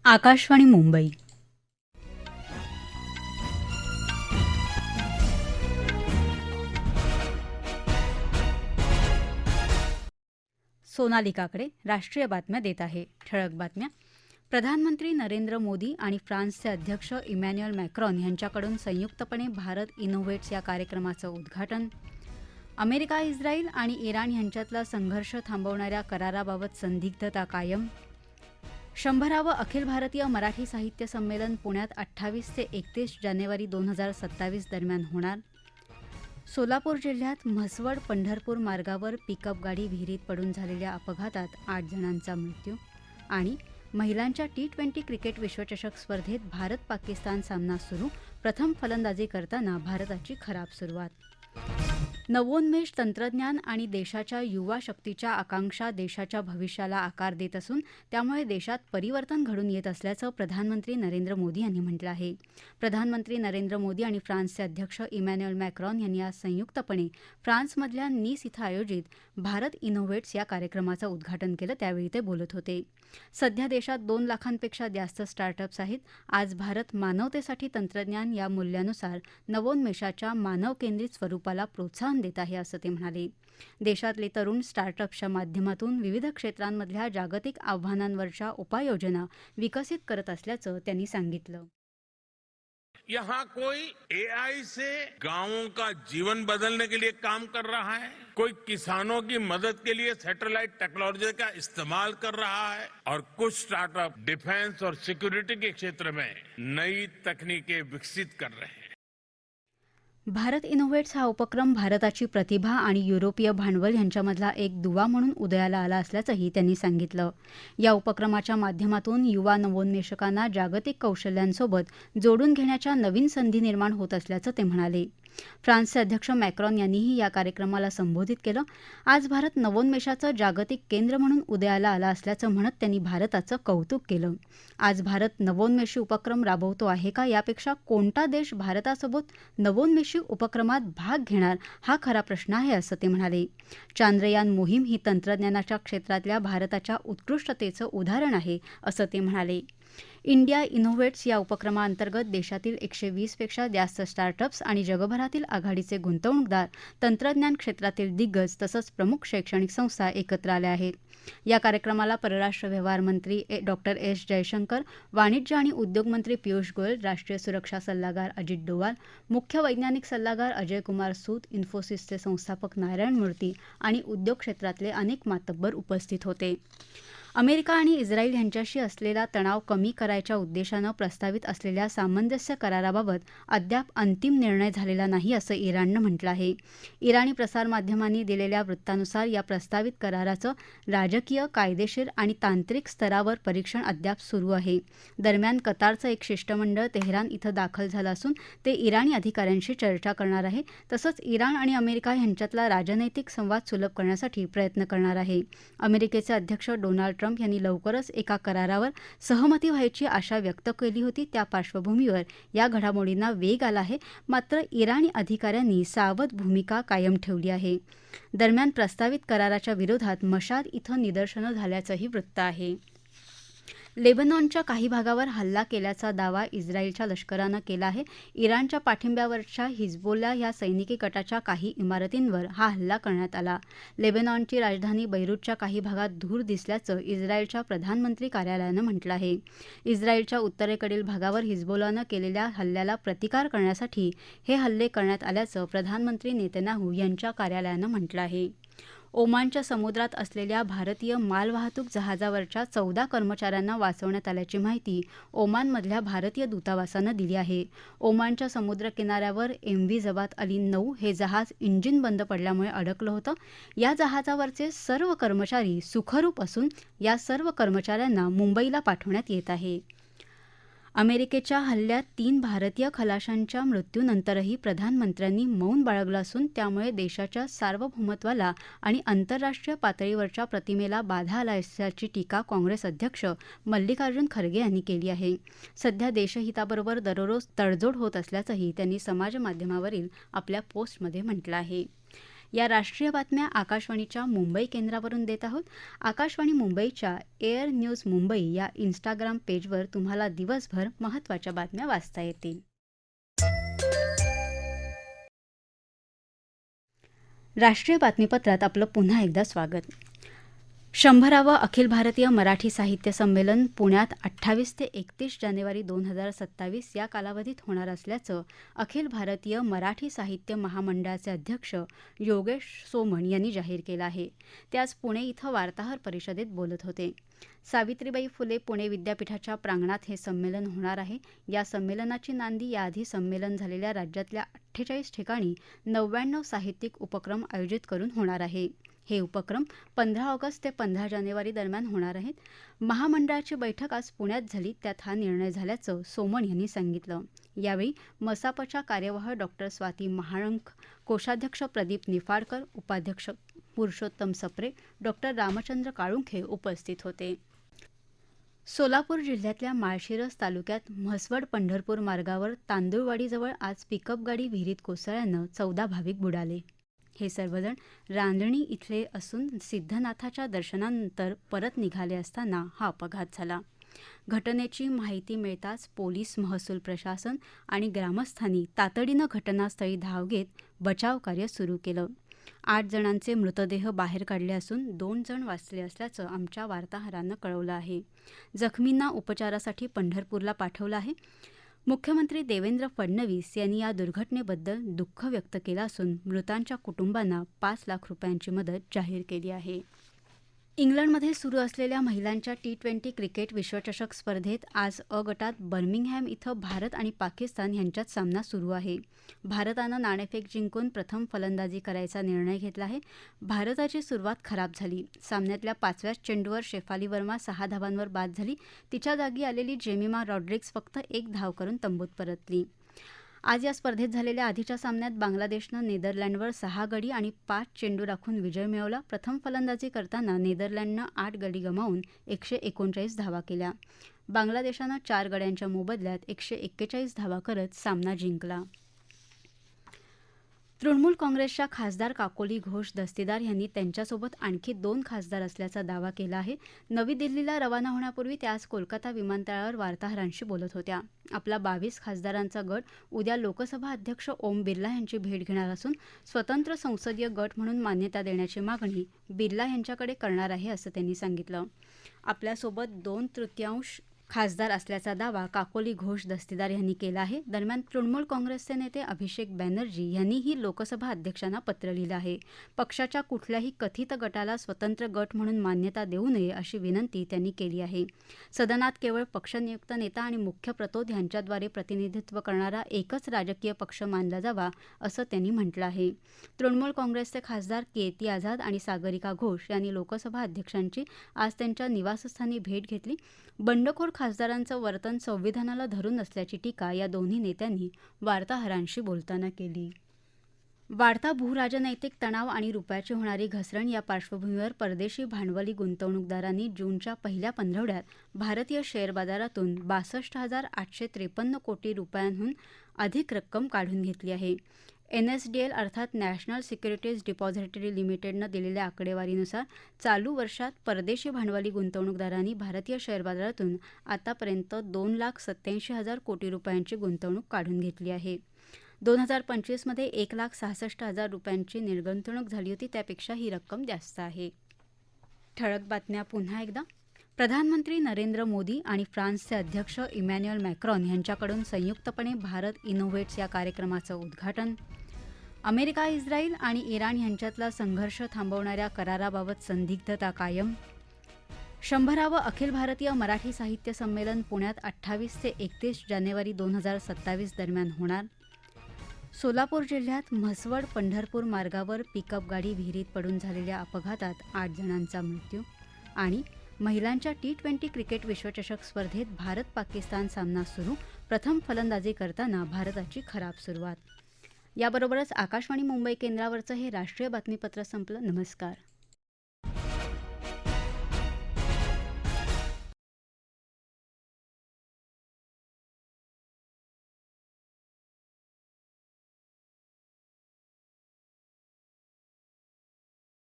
आकाशवाणी मुंबई. सोनाली काकडे राष्ट्रीय बातम्या देत आहे. ठळक बातम्या. प्रधानमंत्री नरेंद्र मोदी आणि फ्रान्सचे अध्यक्ष इमॅन्युएल मॅक्रॉन यांच्याकडून संयुक्तपणे भारत इनोव्हेट्स या कार्यक्रमाचं उद्घाटन. अमेरिका, इस्रायल आणि इराण यांच्यातला संघर्ष थांबवणाऱ्या कराराबाबत संदिग्धता कायम. 100वे अखिल भारतीय मराठी साहित्य संमेलन पुण्यात 28 ते 31 जानेवारी 2027 दरम्यान होणार. सोलापूर जिल्ह्यात म्हसवड पंढरपूर मार्गावर पिकअप गाडी विहिरीत पडून झालेल्या अपघातात 8 जणांचा मृत्यू. आणि महिलांच्या T20 क्रिकेट विश्वचषक स्पर्धेत भारत पाकिस्तान सामना सुरू. प्रथम फलंदाजी करताना भारताची खराब सुरुवात. नवोन्मेष, तंत्रज्ञान आणि देशाच्या युवा शक्तीच्या आकांक्षा देशाच्या भविष्याला आकार देत असून त्यामुळे देशात परिवर्तन घडून येत असल्याचं प्रधानमंत्री नरेंद्र मोदी यांनी म्हटलं आहे. प्रधानमंत्री नरेंद्र मोदी आणि फ्रान्सचे अध्यक्ष इमॅन्युएल मॅक्रॉन यांनी आज संयुक्तपणे फ्रान्समधल्या नीस इथं आयोजित भारत इनोव्हेट्स या कार्यक्रमाचं उद्घाटन केलं. त्यावेळी ते बोलत होते. सध्या देशात 2 लाखांपेक्षा जास्त स्टार्टअप्स आहेत. आज भारत मानवतेसाठी तंत्रज्ञान या मूल्यानुसार नवोन्मेषाच्या मानवकेंद्रित स्वरूपाला प्रोत्साहन देत आहे, असं ते म्हणाले. देशातले तरुण स्टार्टअप्सच्या माध्यमातून विविध क्षेत्रांमधल्या जागतिक आव्हानांवरच्या उपाययोजना विकसित करत असल्याचं त्यांनी सांगितलं. यहाँ कोई एआई से गांवों का जीवन बदलने के लिए काम कर रहा है, कोई किसानों की मदद के लिए सैटेलाइट टेक्नोलॉजी का इस्तेमाल कर रहा है और कुछ स्टार्टअप डिफेंस और सिक्योरिटी के क्षेत्र में नई तकनीकें विकसित कर रहे हैं. भारत इनोव्हेट्स हा उपक्रम भारताची प्रतिभा आणि युरोपीय भांडवल यांच्यामधला एक दुवा म्हणून उदयाला आला असल्याचंही त्यांनी सांगितलं. या उपक्रमाच्या माध्यमातून युवा नवोन्मेषकांना जागतिक कौशल्यांसोबत जोडून घेण्याच्या नवीन संधी निर्माण होत असल्याचं ते म्हणाले. फ्रान्सचे अध्यक्ष मॅक्रॉन यांनीही या कार्यक्रमाला संबोधित केलं. आज भारत नवोन्मेषाचं जागतिक केंद्र म्हणून उदयाला आला असल्याचं म्हणत त्यांनी भारताचं कौतुक केलं. आज भारत नवोन्मेषी उपक्रम राबवतो आहे का, यापेक्षा कोणता देश भारतासोबत नवोन्मेषी उपक्रमात भाग घेणार हा खरा प्रश्न आहे, असं ते म्हणाले. चांद्रयान मोहीम ही तंत्रज्ञानाच्या क्षेत्रातल्या भारताच्या उत्कृष्टतेचं उदाहरण आहे, असं ते म्हणाले. इंडिया इनोव्हेट्स या उपक्रमाअंतर्गत देशातील 120 पेक्षा जास्त स्टार्टअप्स आणि जगभरातील आघाडीचे गुंतवणूकदार, तंत्रज्ञान क्षेत्रातील दिग्गज तसंच प्रमुख शैक्षणिक संस्था एकत्र आल्या आहेत. या कार्यक्रमाला परराष्ट्र व्यवहार मंत्री डॉक्टर एस जयशंकर, वाणिज्य आणि उद्योग मंत्री पियुष गोयल, राष्ट्रीय सुरक्षा सल्लागार अजित डोवाल, मुख्य वैज्ञानिक सल्लागार अजय कुमार सूद, इन्फोसिसचे संस्थापक नारायण मूर्ती आणि उद्योग क्षेत्रातले अनेक मातब्बर उपस्थित होते. अमेरिका आणि इस्रायल यांच्याशी असलेला तणाव कमी करायच्या उद्देशानं प्रस्तावित असलेल्या सामंजस्य कराराबाबत अद्याप अंतिम निर्णय झालेला नाही, असं इराणनं म्हटलं आहे. इराणी प्रसारमाध्यमांनी दिलेल्या वृत्तानुसार या प्रस्तावित कराराचं राजकीय, कायदेशीर आणि तांत्रिक स्तरावर परीक्षण अद्याप सुरू आहे. दरम्यान कतारचं एक शिष्टमंडळ तेहरान इथं दाखल झालं असून ते इराणी अधिकाऱ्यांशी चर्चा करणार आहे. तसंच इराण आणि अमेरिका यांच्यातला राजनैतिक संवाद सुलभ करण्यासाठी प्रयत्न करणार आहे. अमेरिकेचे अध्यक्ष डोनाल्ड ट्रम्प यांनी लवकरच एका करारावर सहमती व्हायची आशा व्यक्त केली होती. त्या पार्श्वभूमीवर या घडामोडींना वेग आला आहे. मात्र इराणी अधिकाऱ्यांनी सावध भूमिका कायम ठेवली आहे. दरम्यान प्रस्तावित कराराच्या विरोधात मशाद इथं निदर्शनं झाल्याचंही वृत्त आहे. लेबनॉनच्या काही भागावर हल्ला केल्याचा दावा इस्रायलच्या लष्करानं केला आहे. इराणच्या पाठिंब्यावरच्या हिजबोल्ला या सैनिकी गटाच्या काही इमारतींवर हा हल्ला करण्यात आला. लेबनॉनची राजधानी बैरूतच्या काही भागात धूर दिसल्याचं इस्रायलच्या प्रधानमंत्री कार्यालयानं म्हटलं आहे. इस्रायलच्या उत्तरेकडील भागावर हिजबोलानं केलेल्या हल्ल्याला प्रतिकार करण्यासाठी हे हल्ले करण्यात आल्याचं प्रधानमंत्री नेतन्याहू यांच्या कार्यालयानं म्हटलं आहे. ओमानच्या समुद्रात असलेल्या भारतीय मालवाहतूक जहाजावरच्या 14 कर्मचाऱ्यांना वाचवण्यात आल्याची माहिती ओमानमधल्या भारतीय दूतावासानं दिली आहे. ओमानच्या समुद्र किनाऱ्यावर MV जवात अली 9 हे जहाज इंजिन बंद पडल्यामुळे अडकलं होतं. या जहाजावरचे सर्व कर्मचारी सुखरूप असून या सर्व कर्मचाऱ्यांना मुंबईला पाठवण्यात येत आहे. अमेरिकेच्या हल्ल्यात 3 भारतीय खलाशांच्या मृत्यूनंतरही प्रधानमंत्र्यांनी मौन बाळगलं असून त्यामुळे देशाच्या सार्वभौमत्वाला आणि आंतरराष्ट्रीय पातळीवरच्या प्रतिमेला बाधा आला असल्याची टीका काँग्रेस अध्यक्ष मल्लिकार्जुन खरगे यांनी केली आहे. सध्या देशहिताबरोबर दररोज तडजोड होत असल्याचंही त्यांनी समाजमाध्यमावरील आपल्या पोस्टमध्ये म्हटलं आहे. या राष्ट्रीय बातम्या आकाशवाणीच्या मुंबई केंद्रावरून देत आहोत. आकाशवाणी मुंबईच्या एअर न्यूज मुंबई या इंस्टाग्राम पेजवर तुम्हाला दिवसभर महत्त्वाच्या बातम्या वाचता येतील. राष्ट्रीय बातमीपत्रात आपलं पुन्हा एकदा स्वागत. 100वे अखिल भारतीय मराठी साहित्य संमेलन पुण्यात 28 ते 31 जानेवारी 2027 या कालावधीत होणार असल्याचं अखिल भारतीय मराठी साहित्य महामंडळाचे अध्यक्ष योगेश सोमण यांनी जाहीर केलं आहे. ते आज पुणे इथं वार्ताहर परिषदेत बोलत होते. सावित्रीबाई फुले पुणे विद्यापीठाच्या प्रांगणात हे संमेलन होणार आहे. या संमेलनाची नांदी याआधी संमेलन झालेल्या राज्यातल्या 48 ठिकाणी 99 साहित्यिक उपक्रम आयोजित करून होणार आहे. हे उपक्रम 15 ऑगस्ट ते 15 जानेवारी दरम्यान होणार आहेत. महामंडळाची बैठक आज पुण्यात झाली, त्यात हा निर्णय झाल्याचं सोमण यांनी सांगितलं. यावेळी मसापच्या कार्यवाह डॉ. स्वाती महाळंक, कोषाध्यक्ष प्रदीप निफाडकर, उपाध्यक्ष पुरुषोत्तम सप्रे, डॉ. रामचंद्र काळुंखे उपस्थित होते. सोलापूर जिल्ह्यातल्या माळशिरस तालुक्यात म्हसवड पंढरपूर मार्गावर तांदुळवाडीजवळ आज पिकअप गाडी विहिरीत कोसळल्यानं 14 भाविक बुडाले. हे सर्वजण रांजणी इथले असून सिद्धनाथाच्या दर्शनानंतर परत निघाले असताना हा अपघात झाला. घटनेची माहिती मिळताच पोलीस, महसूल प्रशासन आणि ग्रामस्थांनी तातडीनं घटनास्थळी धाव घेत बचावकार्य सुरू केलं. 8 जणांचे मृतदेह बाहेर काढले असून 2 जण वाचले असल्याचं आमच्या वार्ताहरानं कळवलं आहे. जखमींना उपचारासाठी पंढरपूरला पाठवलं आहे. मुख्यमंत्री देवेंद्र फडणवीस यांनी या दुर्घटनेबद्दल दुःख व्यक्त केलं असून मृतांच्या कुटुंबांना 5 लाख रुपयांची मदत जाहीर केली आहे. इंग्लंडमध्ये सुरू असलेल्या महिलांच्या T20 क्रिकेट विश्वचषक स्पर्धेत आज अ गटात बर्मिंगहॅम इथं भारत आणि पाकिस्तान यांच्यात सामना सुरू आहे. भारतानं नाणेफेक जिंकून प्रथम फलंदाजी करायचा निर्णय घेतला आहे. भारताची सुरुवात खराब झाली. सामन्यातल्या 5व्याच चेंडूवर शेफाली वर्मा 6 धावांवर बाद झाली. तिच्या जागी आलेली जेमिमा रॉड्रिग्ज फक्त 1 धाव करून तंबूत परतली. आज या स्पर्धेत झालेल्या आधीच्या सामन्यात बांगलादेशनं नेदरलँडवर 6 गडी आणि 5 चेंडू राखून विजय मिळवला. प्रथम फलंदाजी करताना नेदरलँडनं 8 गडी गमावून 139 धावा केल्या. बांगलादेशानं 4 गड्यांच्या मोबदल्यात 141 धावा करत सामना जिंकला. तृणमूल काँग्रेसच्या खासदार काकोली घोष दस्तीदार यांनी त्यांच्यासोबत आणखी 2 खासदार असल्याचा दावा केला आहे. नवी दिल्लीला रवाना होण्यापूर्वी त्या आज कोलकाता विमानतळावर वार्ताहरांशी बोलत होत्या. आपला 22 खासदारांचा गट उद्या लोकसभा अध्यक्ष ओम बिर्ला यांची भेट घेणार असून स्वतंत्र संसदीय गट म्हणून मान्यता देण्याची मागणी बिर्ला यांच्याकडे करणार आहे असं त्यांनी सांगितलं. आपल्यासोबत 2/3 खासदार असल्याचा दावा काकोली घोष दस्तीदार यांनी केला आहे. दरम्यान तृणमूल काँग्रेसचे नेते अभिषेक बॅनर्जी यांनीही लोकसभा अध्यक्षांना पत्र लिहिलं आहे. पक्षाच्या कुठल्याही कथित गटाला स्वतंत्र गट म्हणून मान्यता देऊ नये अशी विनंती त्यांनी केली आहे. सदनात केवळ पक्षनियुक्त नेता आणि मुख्य प्रतोद यांच्याद्वारे प्रतिनिधित्व करणारा एकच राजकीय पक्ष मानला जावा असं त्यांनी म्हटलं आहे. तृणमूल काँग्रेसचे खासदार कीर्ती आझाद आणि सागरिका घोष यांनी लोकसभा अध्यक्षांची आज त्यांच्या निवासस्थानी भेट घेतली. बंडखोर खासदारांचं वर्तन संविधानाला धरून असल्याची टीका या दोन्ही नेत्यांनी वार्ताहरांशी बोलताना केली. वाढता भूराजनैतिक तणाव आणि रुपयाची होणारी घसरण या पार्श्वभूमीवर परदेशी भांडवली गुंतवणूकदारांनी जूनच्या पहिल्या पंधरवड्यात भारतीय शेअर बाजारातून 62,853 कोटी रुपयांहून अधिक रक्कम काढून घेतली आहे. NSDL अर्थात नॅशनल सिक्युरिटीज डिपॉझिटरी लिमिटेडनं दिलेल्या आकडेवारीनुसार चालू वर्षात परदेशी भांडवली गुंतवणूकदारांनी भारतीय शेअर बाजारातून आतापर्यंत 2,87,000 कोटी रुपयांची गुंतवणूक काढून घेतली आहे. 2025मध्ये 1,66,000 रुपयांची निर्गुंतवणूक झाली होती, त्यापेक्षा ही रक्कम जास्त आहे. ठळक बातम्या पुन्हा एकदा. प्रधानमंत्री नरेंद्र मोदी आणि फ्रान्सचे अध्यक्ष इमॅन्युएल मॅक्रॉन यांच्याकडून संयुक्तपणे भारत इनोव्हेट्स या कार्यक्रमाचं उद्घाटन. अमेरिका, इस्रायल आणि इराण यांच्यातला संघर्ष थांबवणाऱ्या कराराबाबत संदिग्धता कायम. 100वे अखिल भारतीय मराठी साहित्य संमेलन पुण्यात 28 ते 31 जानेवारी 2027 दरम्यान होणार. सोलापूर जिल्ह्यात म्हसवड पंढरपूर मार्गावर पिकअप गाडी विहिरीत पडून झालेल्या अपघातात 8 जणांचा मृत्यू. आणि महिलांच्या T20 क्रिकेट विश्वचषक स्पर्धेत भारत पाकिस्तान सामना सुरू. प्रथम फलंदाजी करताना भारताची खराब सुरुवात. याबरोबरच आकाशवाणी मुंबई केंद्रावरचं हे राष्ट्रीय बातमीपत्र संपलं. नमस्कार.